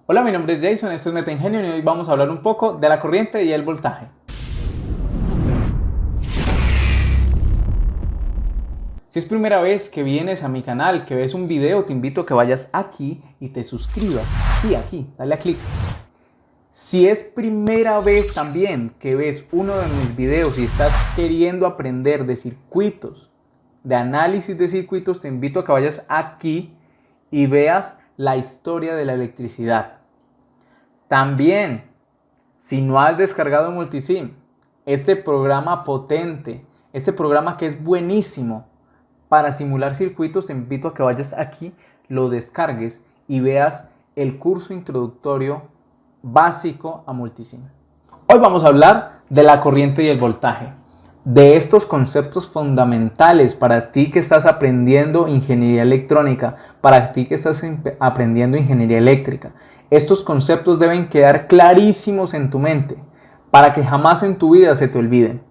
Hola, mi nombre es Jason, esto es MetaIngenio y hoy vamos a hablar un poco de la corriente y el voltaje. Si es primera vez que vienes a mi canal, que ves un video, te invito a que vayas aquí y te suscribas. Aquí, dale a clic. Si es primera vez también que ves uno de mis videos y estás queriendo aprender de circuitos, de análisis de circuitos, te invito a que vayas aquí y veas la historia de la electricidad. También, si no has descargado Multisim, este programa potente, este programa que es buenísimo para simular circuitos, te invito a que vayas aquí, lo descargues y veas el curso introductorio básico a Multisim. Hoy vamos a hablar de la corriente y el voltaje, de estos conceptos fundamentales para ti que estás aprendiendo ingeniería electrónica, para ti que estás aprendiendo ingeniería eléctrica. Estos conceptos deben quedar clarísimos en tu mente para que jamás en tu vida se te olviden,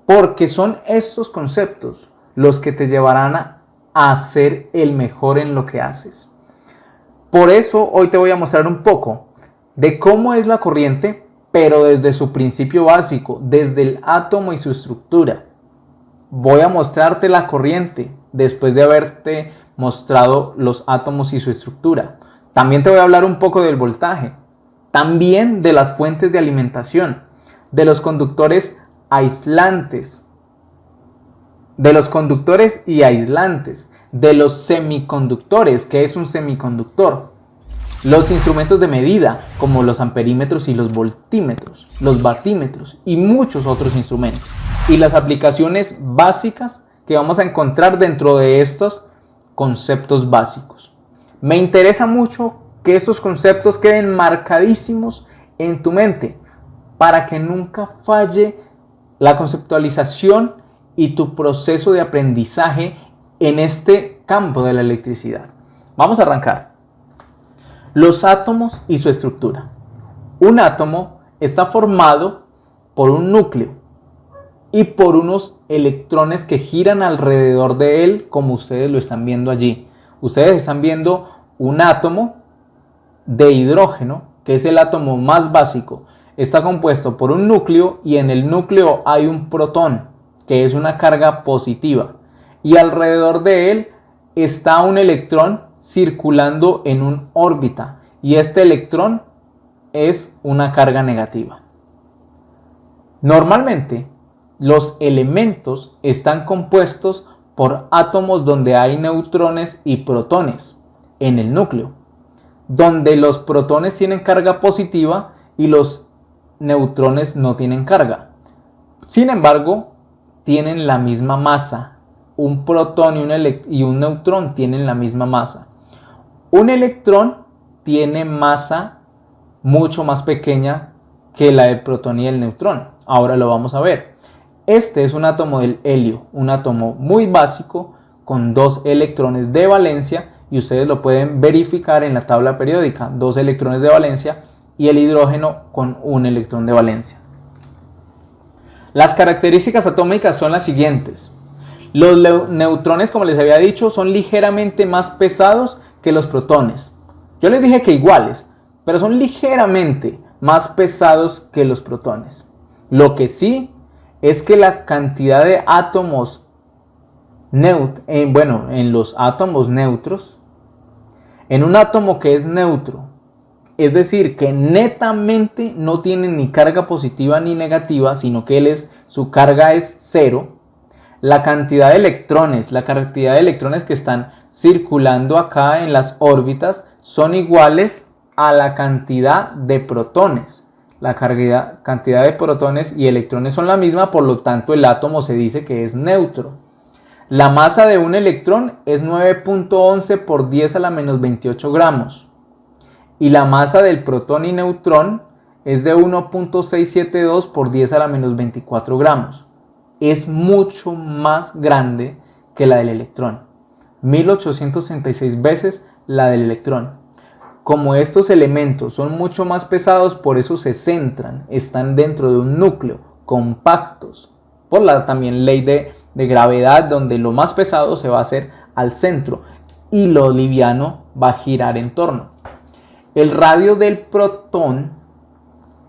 porque son estos conceptos los que te llevarán a ser el mejor en lo que haces. Por eso hoy te voy a mostrar un poco de cómo es la corriente, pero desde su principio básico, desde el átomo y su estructura. Voy a mostrarte la corriente después de haberte mostrado los átomos y su estructura. También te voy a hablar un poco del voltaje, también de las fuentes de alimentación, de los conductores aislantes, de los conductores y aislantes, de los semiconductores, que es un semiconductor, los instrumentos de medida como los amperímetros y los voltímetros, los batímetros y muchos otros instrumentos, y las aplicaciones básicas que vamos a encontrar dentro de estos conceptos básicos. Me interesa mucho que estos conceptos queden marcadísimos en tu mente para que nunca falle la conceptualización y tu proceso de aprendizaje en este campo de la electricidad. Vamos a arrancar. Los átomos y su estructura. Un átomo está formado por un núcleo y por unos electrones que giran alrededor de él, como ustedes lo están viendo allí. Ustedes están viendo un átomo de hidrógeno, que es el átomo más básico. Está compuesto por un núcleo y en el núcleo hay un protón, que es una carga positiva. Y alrededor de él está un electrón circulando en una órbita. Y este electrón es una carga negativa. Normalmente, los elementos están compuestos por átomos donde hay neutrones y protones en el núcleo, donde los protones tienen carga positiva y los neutrones no tienen carga. Sin embargo, tienen la misma masa. Un protón y un neutrón tienen la misma masa. Un electrón tiene masa mucho más pequeña que la del protón y el neutrón. Ahora lo vamos a ver. Este es un átomo del helio, un átomo muy básico con 2 electrones de valencia y ustedes lo pueden verificar en la tabla periódica, 2 electrones de valencia y el hidrógeno con 1 electrón de valencia. Las características atómicas son las siguientes. Los neutrones, como les había dicho, son ligeramente más pesados que los protones. Yo les dije que iguales, pero son ligeramente más pesados que los protones. Lo que sí es que la cantidad de átomos en los átomos neutros, en un átomo que es neutro, es decir, que netamente no tiene ni carga positiva ni negativa, sino que su carga es cero, la cantidad de electrones que están circulando acá en las órbitas son iguales a la cantidad de protones. La cantidad de protones y electrones son la misma, por lo tanto el átomo se dice que es neutro. La masa de un electrón es 9.11 por 10 a la menos 28 gramos. Y la masa del protón y neutrón es de 1.672 por 10 a la menos 24 gramos. Es mucho más grande que la del electrón. 1866 veces la del electrón. Como estos elementos son mucho más pesados, por eso se centran, están dentro de un núcleo, compactos, por la también ley de gravedad, donde lo más pesado se va a hacer al centro y lo liviano va a girar en torno. El radio del protón,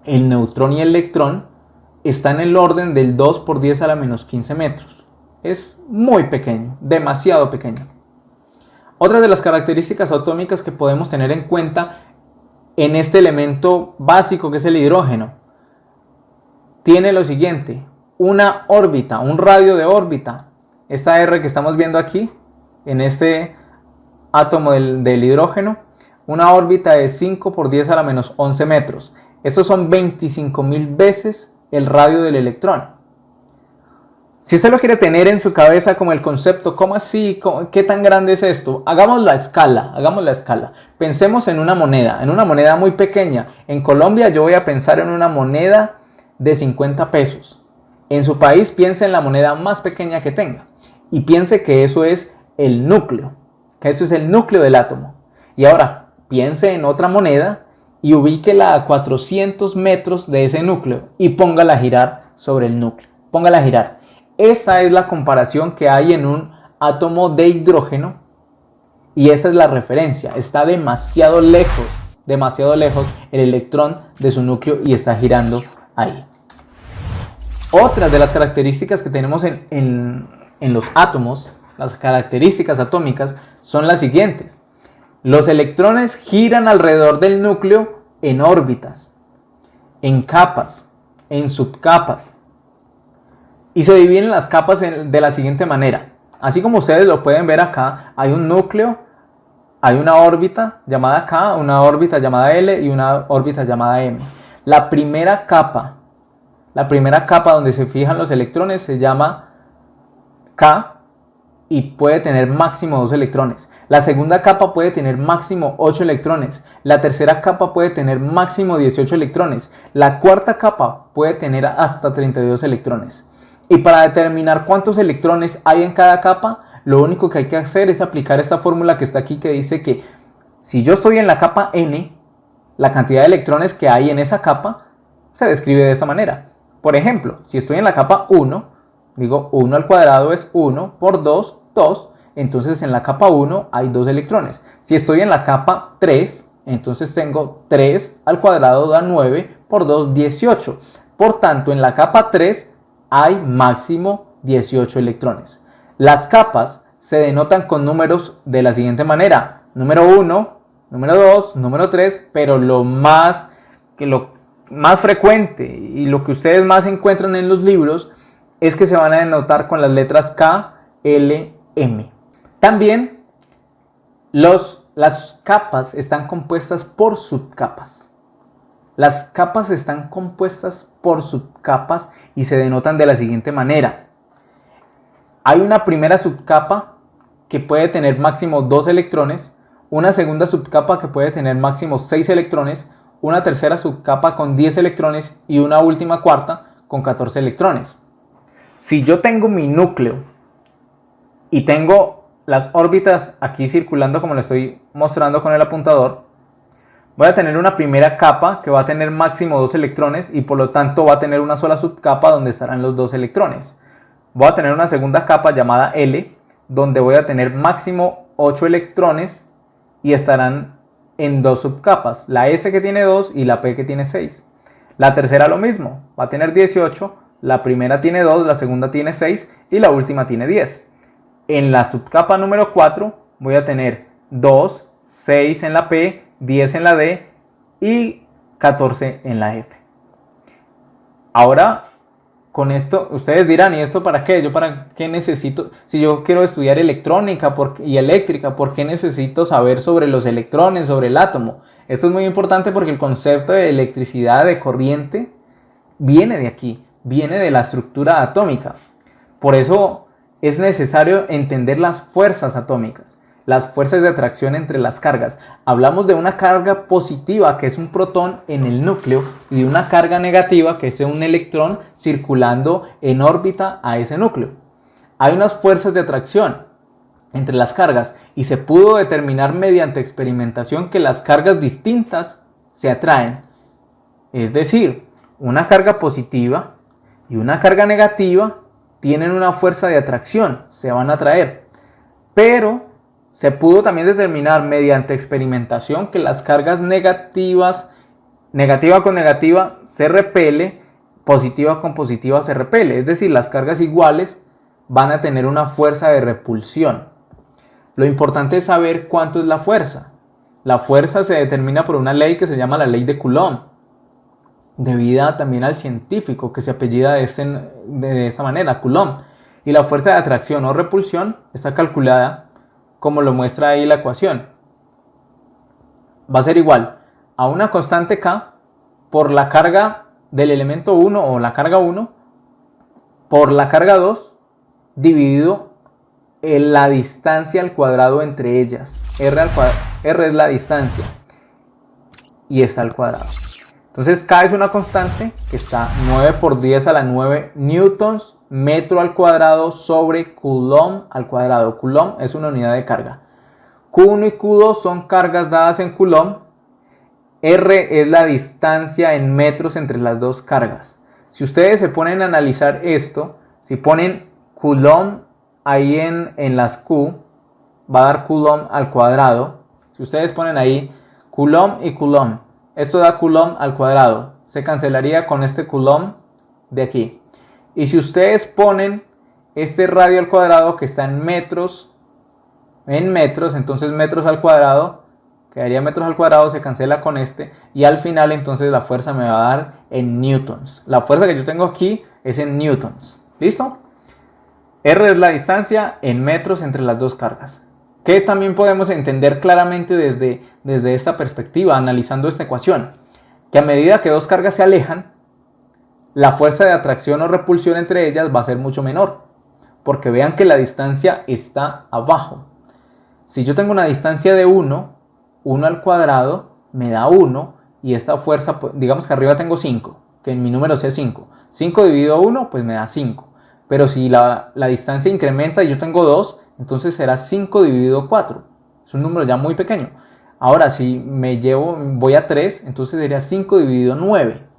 el neutrón y el electrón está en el orden del 2 por 10 a la menos 15 metros. Es muy pequeño, demasiado pequeño. Otra de las características atómicas que podemos tener en cuenta en este elemento básico que es el hidrógeno, tiene lo siguiente: una órbita, un radio de órbita. Esta R que estamos viendo aquí, en este átomo del hidrógeno, una órbita de 5 por 10 a la menos 11 metros. Estos son 25.000 veces el radio del electrón. Si usted lo quiere tener en su cabeza como el concepto, ¿cómo así? ¿Qué tan grande es esto? Hagamos la escala. Pensemos en una moneda muy pequeña. En Colombia yo voy a pensar en una moneda de 50 pesos. En su país piense en la moneda más pequeña que tenga y piense que eso es el núcleo, que eso es el núcleo del átomo. Y ahora piense en otra moneda y ubíquela a 400 metros de ese núcleo y póngala a girar sobre el núcleo. Póngala a girar. Esa es la comparación que hay en un átomo de hidrógeno y esa es la referencia. Está demasiado lejos el electrón de su núcleo y está girando ahí. Otra de las características que tenemos en los átomos, las características atómicas, son las siguientes. Los electrones giran alrededor del núcleo en órbitas, en capas, en subcapas. Y se dividen las capas de la siguiente manera. Así como ustedes lo pueden ver acá, hay un núcleo, hay una órbita llamada K, una órbita llamada L y una órbita llamada M. La primera capa donde se fijan los electrones se llama K y puede tener máximo 2 electrones. La segunda capa puede tener máximo 8 electrones. La tercera capa puede tener máximo 18 electrones. La cuarta capa puede tener hasta 32 electrones. Y para determinar cuántos electrones hay en cada capa, lo único que hay que hacer es aplicar esta fórmula que está aquí que dice que si yo estoy en la capa N, la cantidad de electrones que hay en esa capa se describe de esta manera. Por ejemplo, si estoy en la capa 1, digo 1 al cuadrado es 1 por 2, 2. Entonces en la capa 1 hay 2 electrones. Si estoy en la capa 3, entonces tengo 3 al cuadrado da 9 por 2, 18. Por tanto, en la capa 3 hay máximo 18 electrones. Las capas se denotan con números de la siguiente manera: número 1, número 2, número 3, pero lo más frecuente y lo que ustedes más encuentran en los libros es que se van a denotar con las letras K, L, M. También las capas están compuestas por subcapas. Las capas están compuestas por subcapas y se denotan de la siguiente manera. Hay una primera subcapa que puede tener máximo 2 electrones, una segunda subcapa que puede tener máximo 6 electrones, una tercera subcapa con 10 electrones y una última cuarta con 14 electrones. Si yo tengo mi núcleo y tengo las órbitas aquí circulando como le estoy mostrando con el apuntador, voy a tener una primera capa que va a tener máximo 2 electrones y por lo tanto va a tener una sola subcapa donde estarán los 2 electrones. Voy a tener una segunda capa llamada L, donde voy a tener máximo 8 electrones y estarán en 2 subcapas, la S que tiene 2 y la P que tiene 6. La tercera lo mismo, va a tener 18, la primera tiene 2, la segunda tiene 6 y la última tiene 10. En la subcapa número 4 voy a tener 2, 6 en la P, 10 en la D y 14 en la F. Ahora, con esto, ustedes dirán, ¿y esto para qué? ¿Yo para qué necesito? Si yo quiero estudiar electrónica y eléctrica, ¿por qué necesito saber sobre los electrones, sobre el átomo? Esto es muy importante porque el concepto de electricidad, de corriente, viene de aquí, viene de la estructura atómica. Por eso es necesario entender las fuerzas atómicas, las fuerzas de atracción entre las cargas. Hablamos de una carga positiva, que es un protón en el núcleo, y de una carga negativa, que es un electrón circulando en órbita a ese núcleo. Hay unas fuerzas de atracción entre las cargas y se pudo determinar mediante experimentación que las cargas distintas se atraen. Es decir, una carga positiva y una carga negativa tienen una fuerza de atracción, se van a atraer, pero Se pudo también determinar mediante experimentación que las cargas negativas, negativa con negativa se repele, positiva con positiva se repele. Es decir, las cargas iguales van a tener una fuerza de repulsión. Lo importante es saber cuánto es la fuerza. La fuerza se determina por una ley que se llama la ley de Coulomb, debida también al científico que se apellida de esa manera, Coulomb. Y la fuerza de atracción o repulsión está calculada como lo muestra ahí la ecuación. Va a ser igual a una constante K por la carga del elemento 1 o la carga 1 por la carga 2 dividido en la distancia al cuadrado entre ellas. R es la distancia y está al cuadrado. Entonces K es una constante que está 9 por 10 a la 9 newtons metro al cuadrado sobre Coulomb al cuadrado. Coulomb es una unidad de carga. Q1 y Q2 son cargas dadas en Coulomb. R es la distancia en metros entre las dos cargas. Si ustedes se ponen a analizar esto, si ponen Coulomb ahí en las Q, va a dar Coulomb al cuadrado. Si ustedes ponen ahí Coulomb y Coulomb, esto da Coulomb al cuadrado. Se cancelaría con este Coulomb de aquí. Y si ustedes ponen este radio al cuadrado que está en metros, entonces metros al cuadrado, quedaría metros al cuadrado, se cancela con este. Y al final entonces la fuerza me va a dar en newtons. La fuerza que yo tengo aquí es en newtons. ¿Listo? R es la distancia en metros entre las dos cargas. Que también podemos entender claramente desde esta perspectiva, analizando esta ecuación. Que a medida que dos cargas se alejan, la fuerza de atracción o repulsión entre ellas va a ser mucho menor. Porque vean que la distancia está abajo. Si yo tengo una distancia de 1 al cuadrado me da 1. Y esta fuerza, digamos que arriba tengo 5. Que en mi número sea 5. 5 dividido 1 pues me da 5. Pero si la distancia incrementa y yo tengo 2, entonces será 5 dividido 4. Es un número ya muy pequeño. Ahora si voy a 3, entonces sería 5 dividido 9.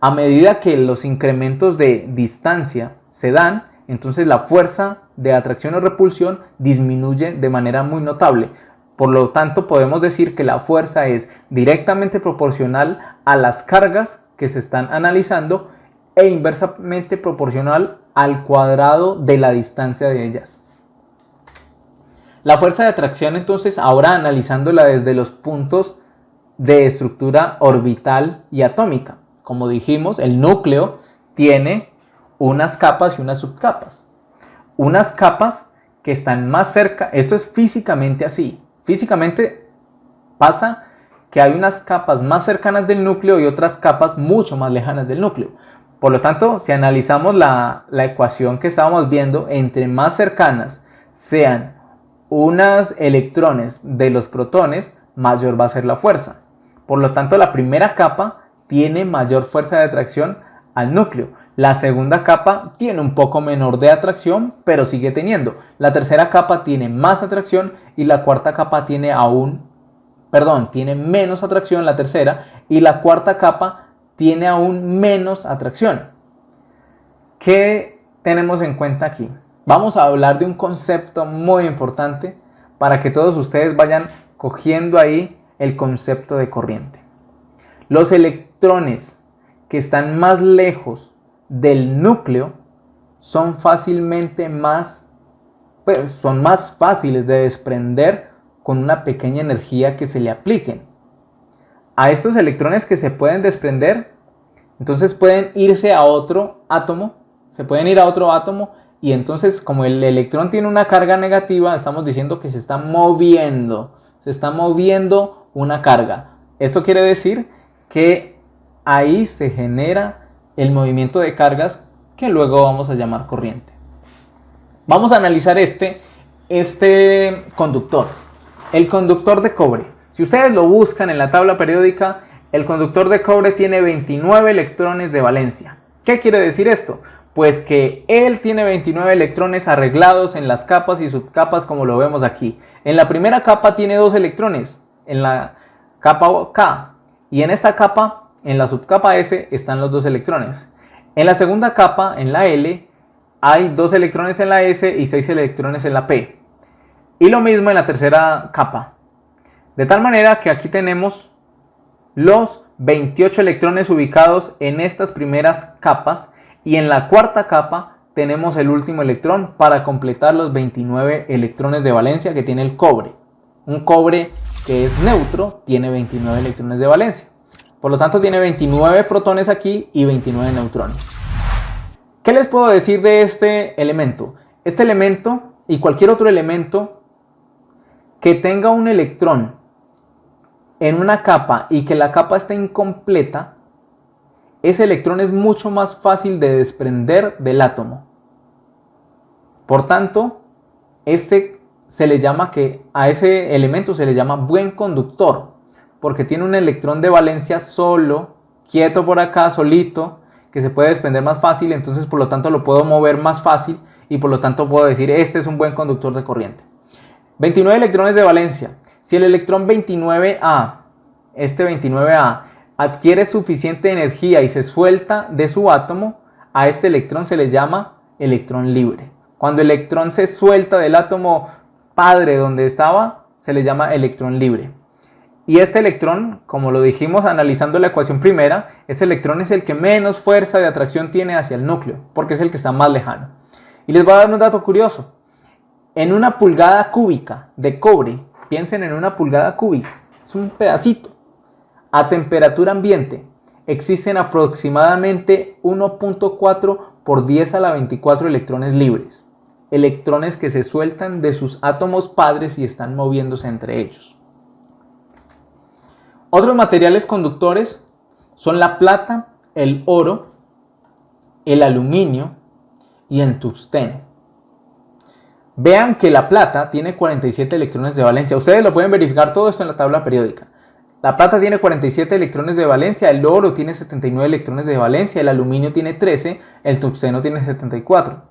A medida que los incrementos de distancia se dan, entonces la fuerza de atracción o repulsión disminuye de manera muy notable. Por lo tanto, podemos decir que la fuerza es directamente proporcional a las cargas que se están analizando e inversamente proporcional al cuadrado de la distancia de ellas. La fuerza de atracción, entonces, ahora analizándola desde los puntos de estructura orbital y atómica. Como dijimos, el núcleo tiene unas capas y unas subcapas. Unas capas que están más cerca, esto es físicamente así. Físicamente pasa que hay unas capas más cercanas del núcleo y otras capas mucho más lejanas del núcleo. Por lo tanto, si analizamos la ecuación que estábamos viendo, entre más cercanas sean unos electrones de los protones, mayor va a ser la fuerza. Por lo tanto, la primera capa tiene mayor fuerza de atracción al núcleo. La segunda capa tiene un poco menor de atracción, pero sigue teniendo. La tercera capa tiene más atracción y la cuarta capa tiene tiene menos atracción, la tercera, y la cuarta capa tiene aún menos atracción. ¿Qué tenemos en cuenta aquí? Vamos a hablar de un concepto muy importante para que todos ustedes vayan cogiendo ahí el concepto de corriente. Los electrones que están más lejos del núcleo son más fáciles de desprender con una pequeña energía que se le apliquen. A estos electrones que se pueden desprender, entonces pueden irse a otro átomo, y entonces como el electrón tiene una carga negativa, estamos diciendo que se está moviendo una carga. Esto quiere decir que ahí se genera el movimiento de cargas que luego vamos a llamar corriente. Vamos a analizar este conductor, el conductor de cobre. Si ustedes lo buscan en la tabla periódica, el conductor de cobre tiene 29 electrones de valencia. ¿Qué quiere decir esto? Pues que él tiene 29 electrones arreglados en las capas y subcapas como lo vemos aquí. En la primera capa tiene 2 electrones, en la capa K, y en esta capa, en la subcapa S, están los 2 electrones. En la segunda capa, en la L, hay 2 electrones en la S y 6 electrones en la P. Y lo mismo en la tercera capa. De tal manera que aquí tenemos los 28 electrones ubicados en estas primeras capas y en la cuarta capa tenemos el último electrón para completar los 29 electrones de valencia que tiene el cobre. Un cobre que es neutro tiene 29 electrones de valencia. Por lo tanto tiene 29 protones aquí y 29 neutrones. ¿Qué les puedo decir de este elemento? Este elemento y cualquier otro elemento que tenga un electrón en una capa y que la capa esté incompleta, ese electrón es mucho más fácil de desprender del átomo. Por tanto, a ese elemento se le llama buen conductor, porque tiene un electrón de valencia solo, quieto por acá, solito, que se puede desprender más fácil, entonces por lo tanto lo puedo mover más fácil y por lo tanto puedo decir este es un buen conductor de corriente. 29 electrones de valencia. Si el electrón 29A, este 29A, adquiere suficiente energía y se suelta de su átomo, a este electrón se le llama electrón libre. Cuando el electrón se suelta del átomo padre donde estaba, se le llama electrón libre. Y este electrón, como lo dijimos analizando la ecuación primera, este electrón es el que menos fuerza de atracción tiene hacia el núcleo, porque es el que está más lejano. Y les voy a dar un dato curioso. En una pulgada cúbica de cobre, piensen en una pulgada cúbica, es un pedacito. A temperatura ambiente existen aproximadamente 1.4 por 10 a la 24 electrones libres. Electrones que se sueltan de sus átomos padres y están moviéndose entre ellos. Otros materiales conductores son la plata, el oro, el aluminio y el tungsteno. Vean que la plata tiene 47 electrones de valencia. Ustedes lo pueden verificar todo esto en la tabla periódica. La plata tiene 47 electrones de valencia, el oro tiene 79 electrones de valencia, el aluminio tiene 13, el tungsteno tiene 74.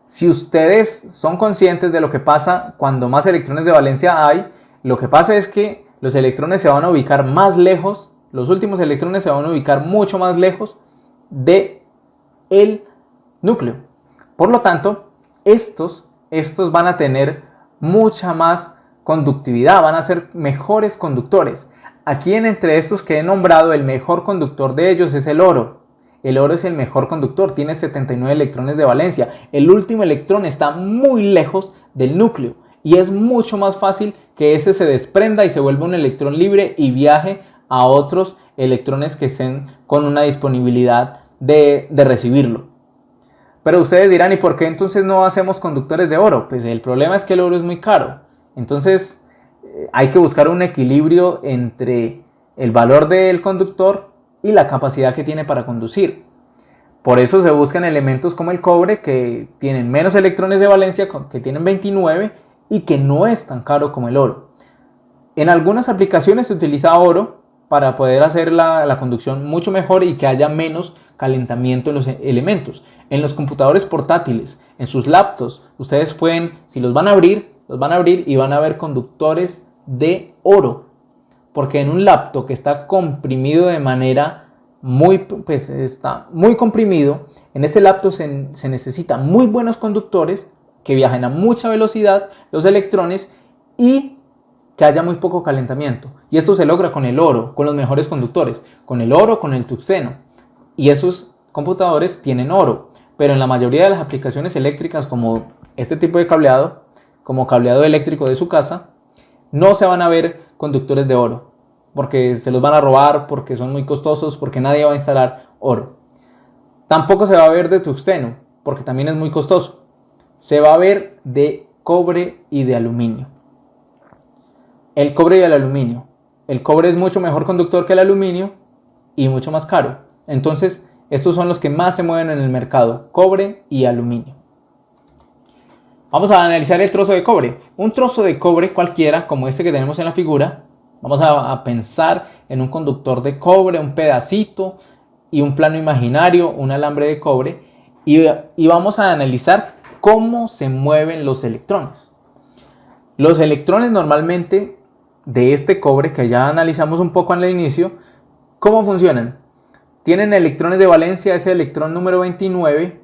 Si ustedes son conscientes de lo que pasa cuando más electrones de valencia hay, lo que pasa es que los electrones se van a ubicar más lejos, los últimos electrones se van a ubicar mucho más lejos del núcleo. Por lo tanto, estos van a tener mucha más conductividad, van a ser mejores conductores. Aquí entre estos que he nombrado, el mejor conductor de ellos es el oro. El oro es el mejor conductor, tiene 79 electrones de valencia. El último electrón está muy lejos del núcleo y es mucho más fácil que ese se desprenda y se vuelva un electrón libre y viaje a otros electrones que estén con una disponibilidad de recibirlo. Pero ustedes dirán, ¿y por qué entonces no hacemos conductores de oro? Pues el problema es que el oro es muy caro. Entonces hay que buscar un equilibrio entre el valor del conductor y la capacidad que tiene para conducir. Por eso se buscan elementos como el cobre que tienen menos electrones de valencia, que tienen 29 y que no es tan caro como el oro. En algunas aplicaciones se utiliza oro para poder hacer la conducción mucho mejor y que haya menos calentamiento en los elementos. En los computadores portátiles, en sus laptops, ustedes pueden, si los van a abrir y van a ver conductores de oro. Porque en un laptop que está comprimido de manera está muy comprimido, en ese laptop se necesitan muy buenos conductores que viajen a mucha velocidad los electrones y que haya muy poco calentamiento. Y esto se logra con el oro, con los mejores conductores, con el oro, con el tungsteno. Y esos computadores tienen oro, pero en la mayoría de las aplicaciones eléctricas como este tipo de cableado, como cableado eléctrico de su casa, no se van a ver conductores de oro, porque se los van a robar, porque son muy costosos, porque nadie va a instalar oro. Tampoco se va a ver de tungsteno, porque también es muy costoso. Se va a ver de cobre y de aluminio. El cobre y el aluminio. El cobre es mucho mejor conductor que el aluminio y mucho más caro. Entonces, estos son los que más se mueven en el mercado, cobre y aluminio. Vamos a analizar el trozo de cobre. Un trozo de cobre cualquiera, como este que tenemos en la figura, vamos a pensar en un conductor de cobre, un pedacito y un plano imaginario, un alambre de cobre, y vamos a analizar cómo se mueven los electrones. Los electrones normalmente de este cobre, que ya analizamos un poco al inicio, ¿cómo funcionan? Tienen electrones de valencia, ese electrón número 29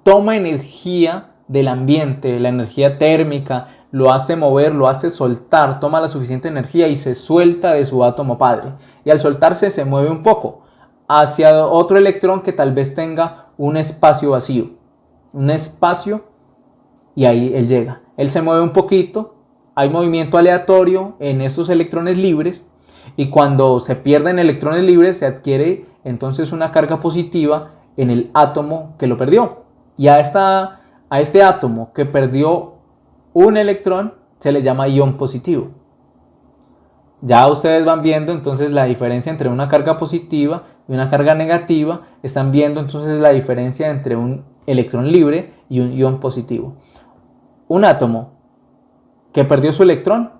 toma energía del ambiente, la energía térmica, lo hace mover, lo hace soltar, toma la suficiente energía y se suelta de su átomo padre. Y al soltarse se mueve un poco hacia otro electrón que tal vez tenga un espacio vacío. Un espacio y ahí él llega. Él se mueve un poquito, hay movimiento aleatorio en estos electrones libres y cuando se pierden electrones libres se adquiere entonces una carga positiva en el átomo que lo perdió. Y a este átomo que perdió un electrón se le llama ion positivo. Ya ustedes van viendo entonces la diferencia entre una carga positiva y una carga negativa. Están viendo entonces la diferencia entre un electrón libre y un ion positivo. Un átomo que perdió su electrón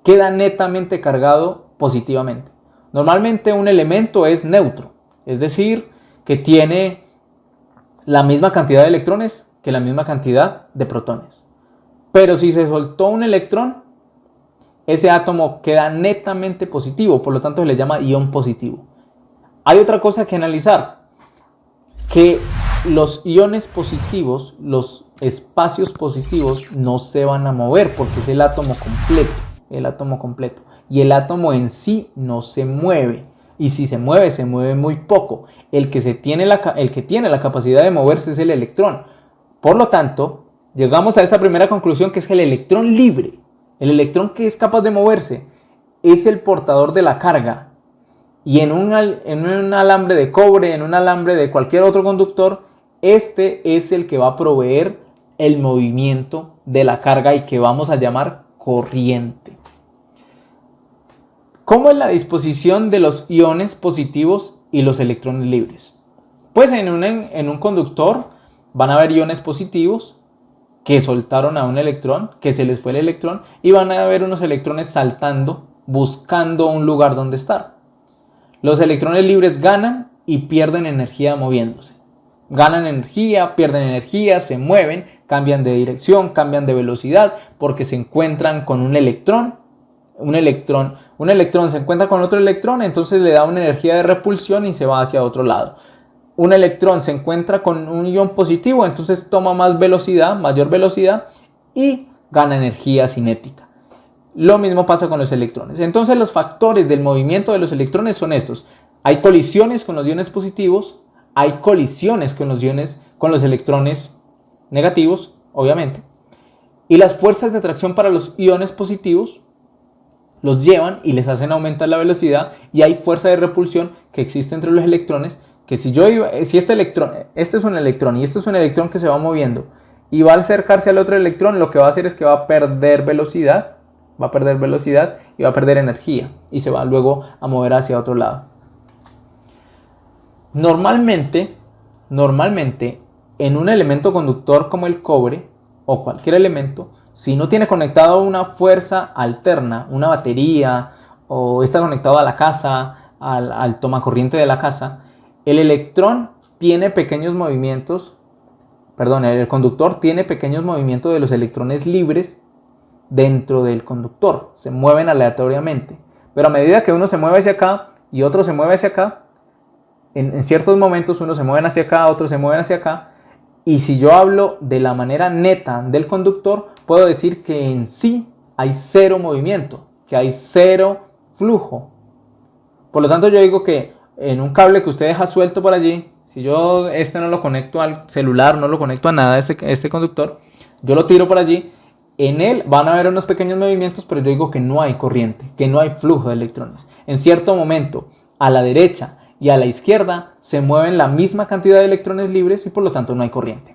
queda netamente cargado positivamente. Normalmente un elemento es neutro, es decir, que tiene la misma cantidad de electrones que la misma cantidad de protones. Pero si se soltó un electrón, ese átomo queda netamente positivo, por lo tanto se le llama ion positivo. Hay otra cosa que analizar, que los iones positivos, los espacios positivos no se van a mover porque es el átomo completo, y el átomo en sí no se mueve, y si se mueve muy poco. El que tiene la capacidad de moverse es el electrón. Por lo tanto, llegamos a esta primera conclusión, que es el electrón libre, el electrón que es capaz de moverse, es el portador de la carga. Y en un alambre de cobre, en un alambre de cualquier otro conductor, este es el que va a proveer el movimiento de la carga y que vamos a llamar corriente. ¿Cómo es la disposición de los iones positivos y los electrones libres? Pues en un conductor van a haber iones positivos que soltaron a un electrón, que se les fue el electrón, y van a haber unos electrones saltando, buscando un lugar donde estar. Los electrones libres ganan y pierden energía moviéndose. Ganan energía, pierden energía, se mueven, cambian de dirección, cambian de velocidad porque se encuentran con un electrón. Un electrón se encuentra con otro electrón, entonces le da una energía de repulsión y se va hacia otro lado. Un electrón se encuentra con un ion positivo, entonces toma más velocidad, mayor velocidad y gana energía cinética. Lo mismo pasa con los electrones. Entonces los factores del movimiento de los electrones son estos. Hay colisiones con los iones positivos, hay colisiones con los electrones negativos, obviamente. Y las fuerzas de atracción para los iones positivos los llevan y les hacen aumentar la velocidad, y hay fuerza de repulsión que existe entre los electrones, que si este es un electrón y este es un electrón que se va moviendo y va a acercarse al otro electrón, lo que va a hacer es que va a perder velocidad y va a perder energía y se va luego a mover hacia otro lado. Normalmente en un elemento conductor como el cobre o cualquier elemento, si no tiene conectado una fuerza alterna, una batería, o está conectado a la casa, al tomacorriente de la casa, el conductor tiene pequeños movimientos de los electrones libres dentro del conductor, se mueven aleatoriamente. Pero a medida que uno se mueve hacia acá y otro se mueve hacia acá, en ciertos momentos unos se mueven hacia acá, otros se mueven hacia acá, y si yo hablo de la manera neta del conductor, puedo decir que en sí hay cero movimiento, que hay cero flujo. Por lo tanto, yo digo que en un cable que usted deja suelto por allí, si yo no lo conecto al celular, no lo conecto a nada, este conductor, yo lo tiro por allí, en él van a haber unos pequeños movimientos, pero yo digo que no hay corriente, que no hay flujo de electrones. En cierto momento, a la derecha y a la izquierda se mueven la misma cantidad de electrones libres y por lo tanto no hay corriente.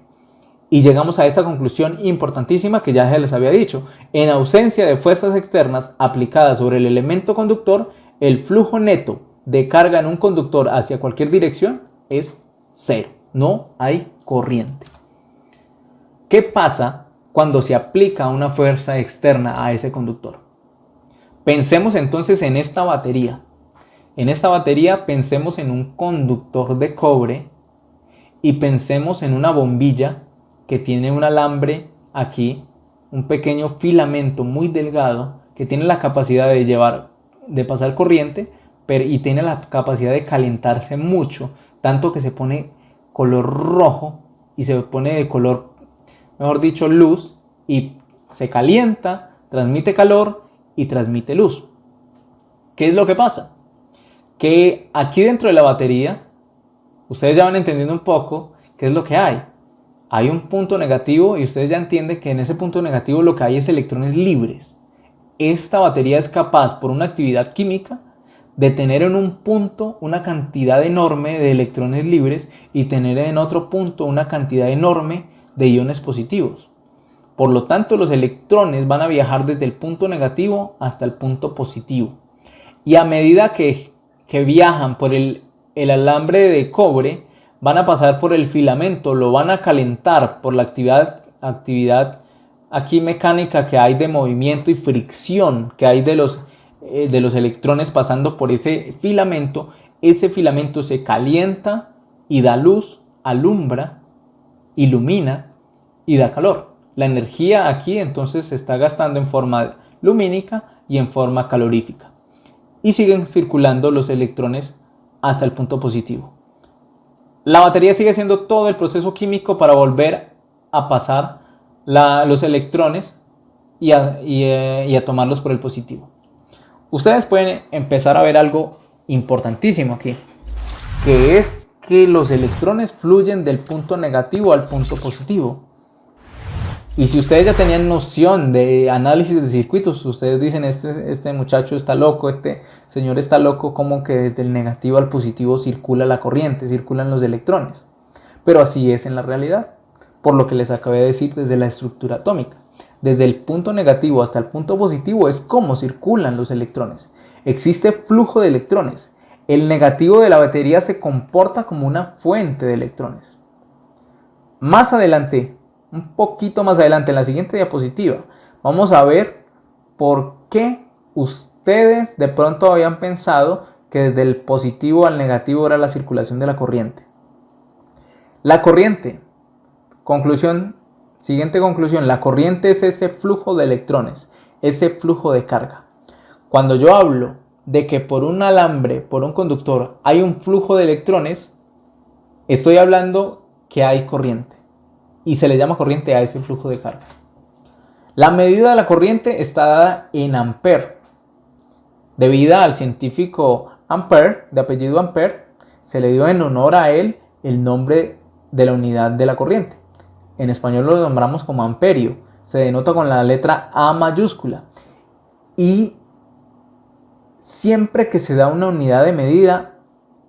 Y llegamos a esta conclusión importantísima que ya se les había dicho. En ausencia de fuerzas externas aplicadas sobre el elemento conductor, el flujo neto de carga en un conductor hacia cualquier dirección es cero. No hay corriente. ¿Qué pasa cuando se aplica una fuerza externa a ese conductor? Pensemos entonces en esta batería. En esta batería pensemos en un conductor de cobre y pensemos en una bombilla que tiene un alambre aquí, un pequeño filamento muy delgado que tiene la capacidad de pasar corriente, y tiene la capacidad de calentarse mucho, tanto que se pone color rojo y se pone de color, mejor dicho, luz, y se calienta, transmite calor y transmite luz. ¿Qué es lo que pasa? Que aquí dentro de la batería, ustedes ya van entendiendo un poco qué es lo que hay. Hay un punto negativo y ustedes ya entienden que en ese punto negativo lo que hay es electrones libres. Esta batería es capaz, por una actividad química, de tener en un punto una cantidad enorme de electrones libres y tener en otro punto una cantidad enorme de iones positivos. Por lo tanto, los electrones van a viajar desde el punto negativo hasta el punto positivo. Y a medida que viajan por el alambre de cobre, van a pasar por el filamento, lo van a calentar por la actividad aquí mecánica que hay de movimiento y fricción que hay de los electrones pasando por ese filamento. Ese filamento se calienta y da luz, alumbra, ilumina y da calor. La energía aquí entonces se está gastando en forma lumínica y en forma calorífica. Y siguen circulando los electrones hasta el punto positivo. La batería sigue haciendo todo el proceso químico para volver a pasar los electrones y a tomarlos por el positivo. Ustedes pueden empezar a ver algo importantísimo aquí, que es que los electrones fluyen del punto negativo al punto positivo. Y si ustedes ya tenían noción de análisis de circuitos, ustedes dicen, este muchacho está loco, este señor está loco, como que desde el negativo al positivo circula la corriente, circulan los electrones. Pero así es en la realidad, por lo que les acabé de decir desde la estructura atómica. Desde el punto negativo hasta el punto positivo es como circulan los electrones. Existe flujo de electrones. El negativo de la batería se comporta como una fuente de electrones. Más adelante, un poquito más adelante, en la siguiente diapositiva, vamos a ver por qué ustedes de pronto habían pensado que desde el positivo al negativo era la circulación de la corriente. La corriente, siguiente conclusión, la corriente es ese flujo de electrones, ese flujo de carga. Cuando yo hablo de que por un alambre, por un conductor, hay un flujo de electrones, estoy hablando que hay corriente. Y se le llama corriente a ese flujo de carga. La medida de la corriente está dada en ampere. Debida al científico Ampere, de apellido Ampere, se le dio en honor a él el nombre de la unidad de la corriente. En español lo nombramos como amperio. Se denota con la letra A mayúscula. Y siempre que se da una unidad de medida,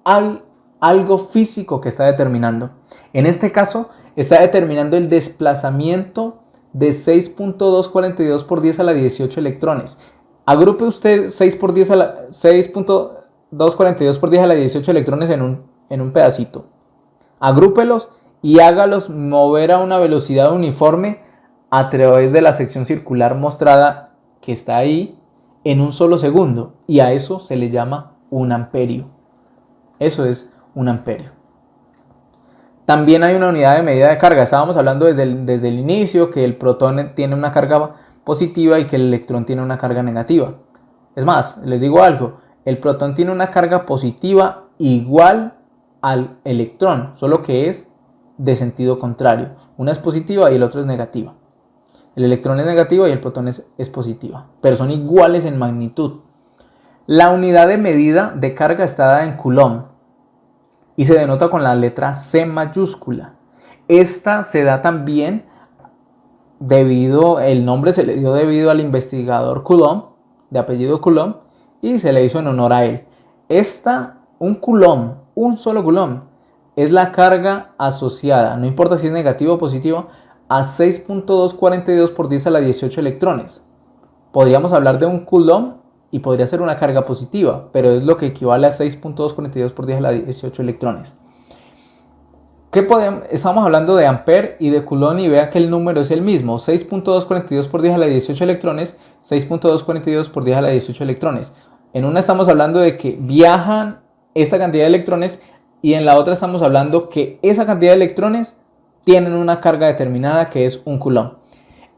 hay algo físico que está determinando. En este caso, está determinando el desplazamiento de 6.242 por 10 a la 18 electrones. Agrupe usted 6.242 por 10 a la 18 electrones en un pedacito. Agrúpelos y hágalos mover a una velocidad uniforme a través de la sección circular mostrada que está ahí en un solo segundo. Y a eso se le llama un amperio. Eso es un amperio. También hay una unidad de medida de carga. Estábamos hablando desde el inicio que el protón tiene una carga positiva y que el electrón tiene una carga negativa. Es más, les digo algo, el protón tiene una carga positiva igual al electrón, solo que es de sentido contrario. Una es positiva y el otro es negativa. El electrón es negativa y el protón es positiva, pero son iguales en magnitud. La unidad de medida de carga está dada en Coulomb y se denota con la letra C mayúscula. Esta se da también el nombre se le dio debido al investigador Coulomb, de apellido Coulomb, y se le hizo en honor a él. Un Coulomb, un solo Coulomb, es la carga asociada, no importa si es negativa o positiva, a 6.242 por 10 a la 18 electrones. Podríamos hablar de un Coulomb y podría ser una carga positiva, pero es lo que equivale a 6.242 por 10 a la 18 electrones. Estamos hablando de Ampere y de Coulomb y vea que el número es el mismo, 6.242 por 10 a la 18 electrones, 6.242 por 10 a la 18 electrones. En una estamos hablando de que viajan esta cantidad de electrones y en la otra estamos hablando que esa cantidad de electrones tienen una carga determinada que es un Coulomb.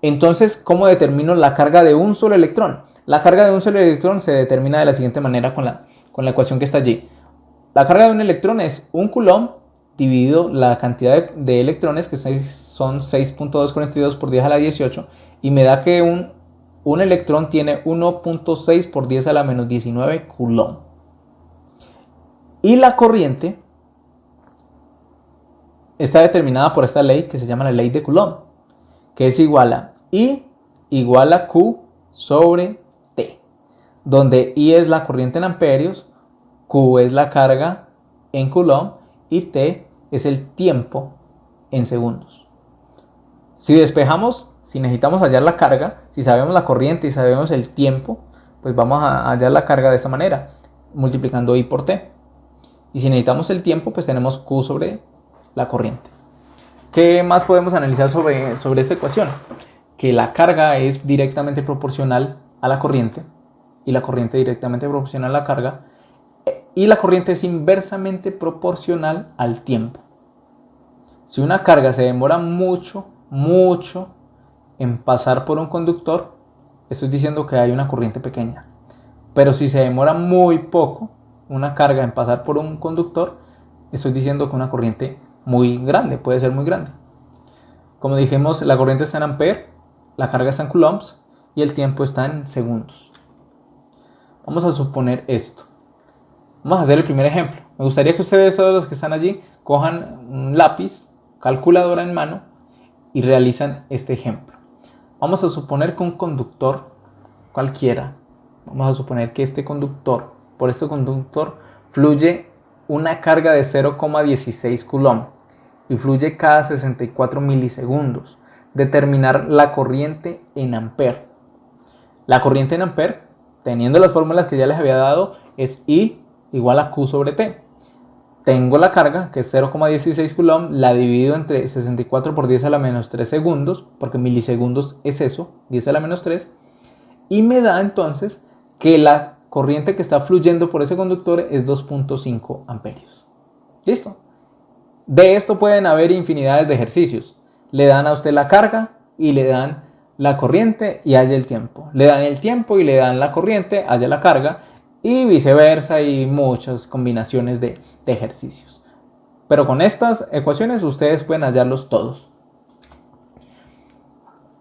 Entonces, ¿cómo determino la carga de un solo electrón? La carga de un solo electrón se determina de la siguiente manera con la ecuación que está allí. La carga de un electrón es un Coulomb dividido la cantidad de electrones, que son 6.242 por 10 a la 18, y me da que un electrón tiene 1.6 por 10 a la menos 19 coulomb. Y la corriente está determinada por esta ley que se llama la ley de Coulomb, que es igual a I igual a Q sobre T, donde I es la corriente en amperios, Q es la carga en Coulomb y T es el tiempo en segundos. Si despejamos, si necesitamos hallar la carga, si sabemos la corriente y sabemos el tiempo, pues vamos a hallar la carga de esta manera, multiplicando I por T. Y si necesitamos el tiempo, pues tenemos Q sobre la corriente. ¿Qué más podemos analizar sobre esta ecuación? Que la carga es directamente proporcional a la corriente y la corriente directamente proporcional a la carga y la corriente es inversamente proporcional al tiempo. Si una carga se demora mucho en pasar por un conductor, estoy diciendo que hay una corriente pequeña. Pero si se demora muy poco una carga en pasar por un conductor, estoy diciendo que una corriente muy grande, puede ser muy grande. Como dijimos, la corriente está en amperes, la carga está en coulombs y el tiempo está en segundos. Vamos a suponer esto. Vamos a hacer el primer ejemplo. Me gustaría que ustedes, todos los que están allí, cojan un lápiz, calculadora en mano y realizan este ejemplo. Vamos a suponer que un conductor cualquiera, vamos a suponer que por este conductor fluye una carga de 0,16 coulomb y fluye cada 64 milisegundos. Determinar la corriente en amperes. La corriente en amperes, teniendo las fórmulas que ya les había dado, es I igual a Q sobre T. Tengo la carga, que es 0,16 coulomb, la divido entre 64 por 10 a la menos 3 segundos, porque milisegundos es eso, 10 a la menos 3, y me da entonces que la corriente que está fluyendo por ese conductor es 2.5 amperios. ¿Listo? De esto pueden haber infinidades de ejercicios. Le dan a usted la carga y le dan la corriente y halla el tiempo. Le dan el tiempo y le dan la corriente, halla la carga y viceversa y muchas combinaciones de ejercicios. Pero con estas ecuaciones ustedes pueden hallarlos todos.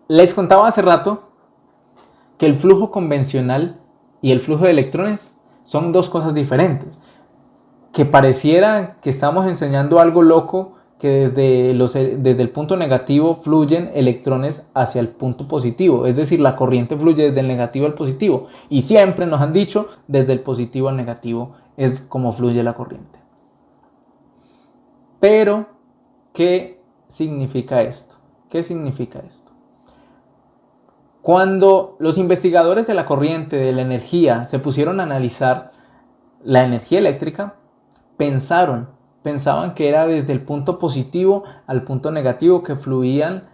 Les contaba hace rato que el flujo convencional y el flujo de electrones son dos cosas diferentes. Que pareciera que estamos enseñando algo loco, que desde el punto negativo fluyen electrones hacia el punto positivo. Es decir, la corriente fluye desde el negativo al positivo. Y siempre nos han dicho, desde el positivo al negativo es como fluye la corriente. Pero, ¿qué significa esto? ¿Qué significa esto? Cuando los investigadores de la corriente, de la energía, se pusieron a analizar la energía eléctrica, pensaban que era desde el punto positivo al punto negativo que fluían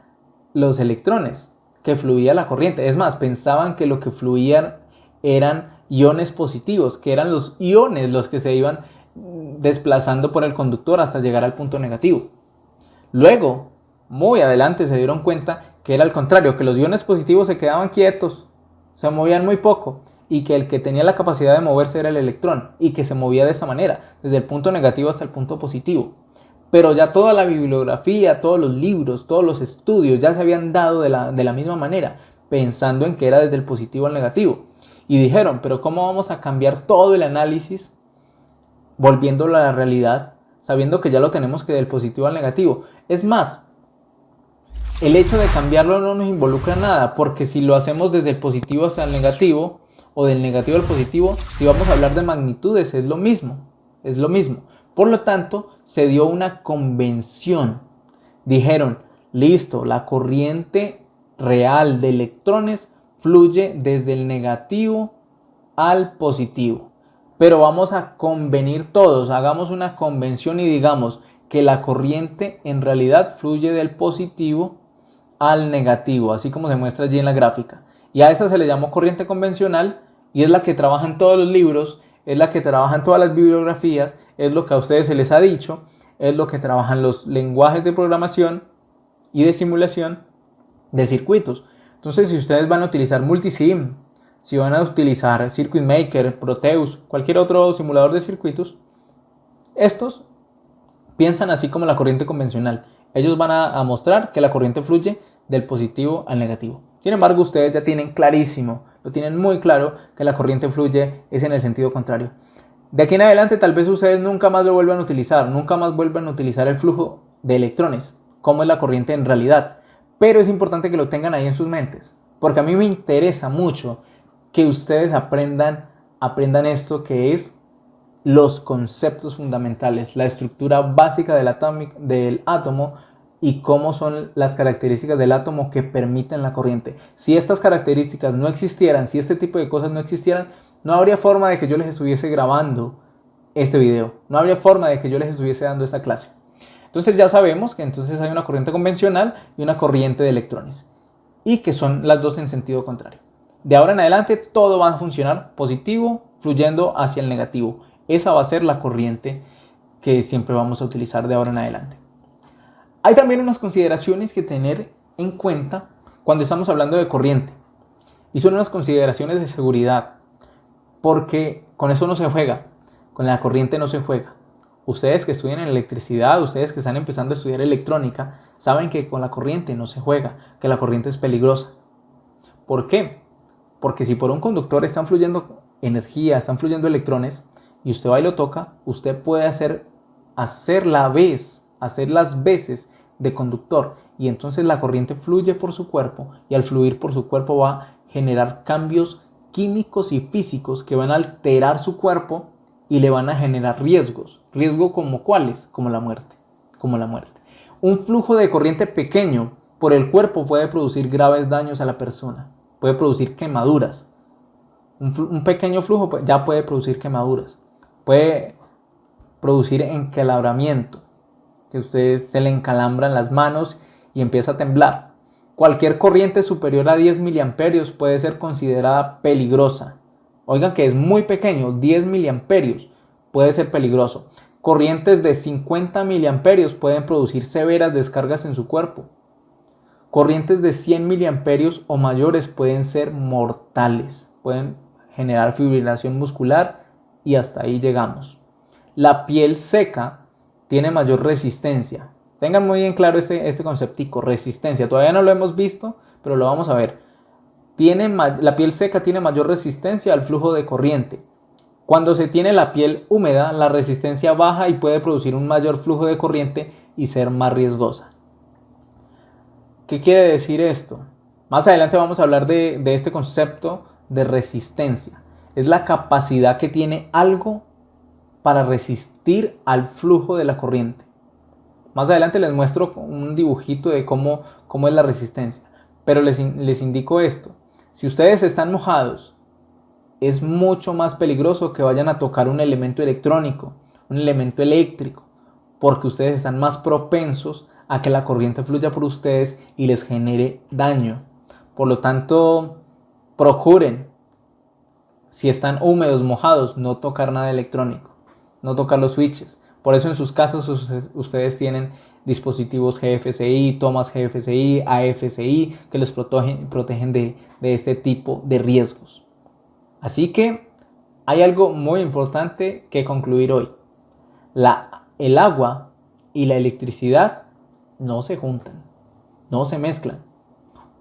los electrones, que fluía la corriente. Es más, pensaban que lo que fluían eran iones positivos, que eran los iones los que se iban desplazando por el conductor hasta llegar al punto negativo. Luego, muy adelante, se dieron cuenta que era al contrario, que los iones positivos se quedaban quietos, se movían muy poco, y que el que tenía la capacidad de moverse era el electrón, y que se movía de esta manera, desde el punto negativo hasta el punto positivo. Pero ya toda la bibliografía, todos los libros, todos los estudios ya se habían dado de la misma manera, pensando en que era desde el positivo al negativo. Y dijeron, pero ¿cómo vamos a cambiar todo el análisis volviéndolo a la realidad, sabiendo que ya lo tenemos que del positivo al negativo? Es más, el hecho de cambiarlo no nos involucra nada, porque si lo hacemos desde el positivo hasta el negativo, o del negativo al positivo, si vamos a hablar de magnitudes, es lo mismo. Por lo tanto, se dio una convención. Dijeron, listo, la corriente real de electrones fluye desde el negativo al positivo. Pero vamos a convenir todos, hagamos una convención y digamos que la corriente en realidad fluye del positivo al negativo, así como se muestra allí en la gráfica. Y a esa se le llamó corriente convencional y es la que trabaja en todos los libros, es la que trabaja en todas las bibliografías, es lo que a ustedes se les ha dicho, es lo que trabajan los lenguajes de programación y de simulación de circuitos. Entonces, si ustedes van a utilizar Multisim, si van a utilizar Circuit Maker, Proteus, cualquier otro simulador de circuitos, estos piensan así como la corriente convencional. Ellos van a mostrar que la corriente fluye del positivo al negativo. Sin embargo, ustedes ya tienen clarísimo, lo tienen muy claro, que la corriente fluye es en el sentido contrario. De aquí en adelante tal vez ustedes nunca más lo vuelvan a utilizar, nunca más vuelvan a utilizar el flujo de electrones, como es la corriente en realidad. Pero es importante que lo tengan ahí en sus mentes, porque a mí me interesa mucho que ustedes aprendan esto que es los conceptos fundamentales, la estructura básica del átomo y cómo son las características del átomo que permiten la corriente. Si estas características no existieran, si este tipo de cosas no existieran, no habría forma de que yo les estuviese grabando este video, no habría forma de que yo les estuviese dando esta clase. Entonces ya sabemos que entonces hay una corriente convencional y una corriente de electrones, y que son las dos en sentido contrario. De ahora en adelante todo va a funcionar positivo, fluyendo hacia el negativo. Esa va a ser la corriente que siempre vamos a utilizar de ahora en adelante. Hay también unas consideraciones que tener en cuenta cuando estamos hablando de corriente, y son unas consideraciones de seguridad, porque con eso no se juega, con la corriente no se juega. Ustedes que estudian electricidad, ustedes que están empezando a estudiar electrónica, saben que con la corriente no se juega, que la corriente es peligrosa. ¿Por qué? Porque si por un conductor están fluyendo energía, están fluyendo electrones, y usted va y lo toca, usted puede hacer las veces de conductor, y entonces la corriente fluye por su cuerpo, y al fluir por su cuerpo va a generar cambios químicos y físicos que van a alterar su cuerpo y le van a generar riesgos. ¿Riesgo como cuáles? Como la muerte. Un flujo de corriente pequeño por el cuerpo puede producir graves daños a la persona, puede producir quemaduras. Un pequeño flujo ya puede producir quemaduras, puede producir encalabramiento, que a ustedes se le encalambran las manos y empieza a temblar. Cualquier corriente superior a 10 miliamperios puede ser considerada peligrosa. Oigan que es muy pequeño, 10 miliamperios puede ser peligroso. Corrientes de 50 miliamperios pueden producir severas descargas en su cuerpo. Corrientes de 100 miliamperios o mayores pueden ser mortales, pueden generar fibrilación muscular y hasta ahí llegamos. La piel seca tiene mayor resistencia. Tengan muy bien claro este conceptico, resistencia. Todavía no lo hemos visto, pero lo vamos a ver. La piel seca tiene mayor resistencia al flujo de corriente. Cuando se tiene la piel húmeda, la resistencia baja y puede producir un mayor flujo de corriente y ser más riesgosa. ¿Qué quiere decir esto? Más adelante vamos a hablar de este concepto de resistencia. Es la capacidad que tiene algo para resistir al flujo de la corriente. Más adelante les muestro un dibujito de cómo es la resistencia. Pero les indico esto. Si ustedes están mojados, es mucho más peligroso que vayan a tocar un elemento electrónico, un elemento eléctrico, porque ustedes están más propensos a que la corriente fluya por ustedes y les genere daño. Por lo tanto, procuren, si están húmedos, mojados, no tocar nada electrónico, no tocar los switches. Por eso en sus casas ustedes tienen dispositivos GFCI, tomas GFCI, AFCI, que les protegen de este tipo de riesgos. Así que hay algo muy importante que concluir hoy. El agua y la electricidad no se juntan, no se mezclan.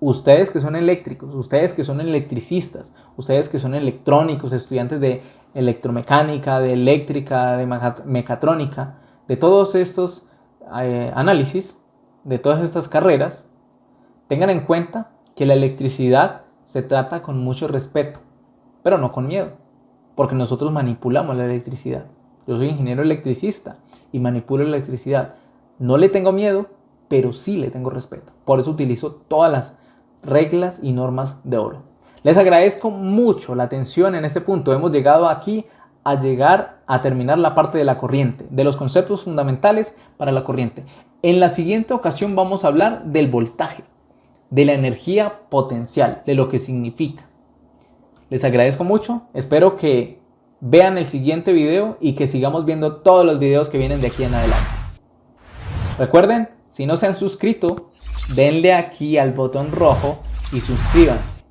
Ustedes que son eléctricos, ustedes que son electricistas, ustedes que son electrónicos, estudiantes de electromecánica, de eléctrica, de mecatrónica, de todos estos análisis, de todas estas carreras, tengan en cuenta que la electricidad se trata con mucho respeto, pero no con miedo, porque nosotros manipulamos la electricidad. Yo soy ingeniero electricista y manipulo la electricidad. No le tengo miedo, pero sí le tengo respeto. Por eso utilizo todas las reglas y normas de oro. Les agradezco mucho la atención en este punto. Hemos llegado aquí a terminar la parte de la corriente, de los conceptos fundamentales para la corriente. En la siguiente ocasión vamos a hablar del voltaje, de la energía potencial, de lo que significa. Les agradezco mucho, espero que vean el siguiente video y que sigamos viendo todos los videos que vienen de aquí en adelante. Recuerden, si no se han suscrito, denle aquí al botón rojo y suscríbanse.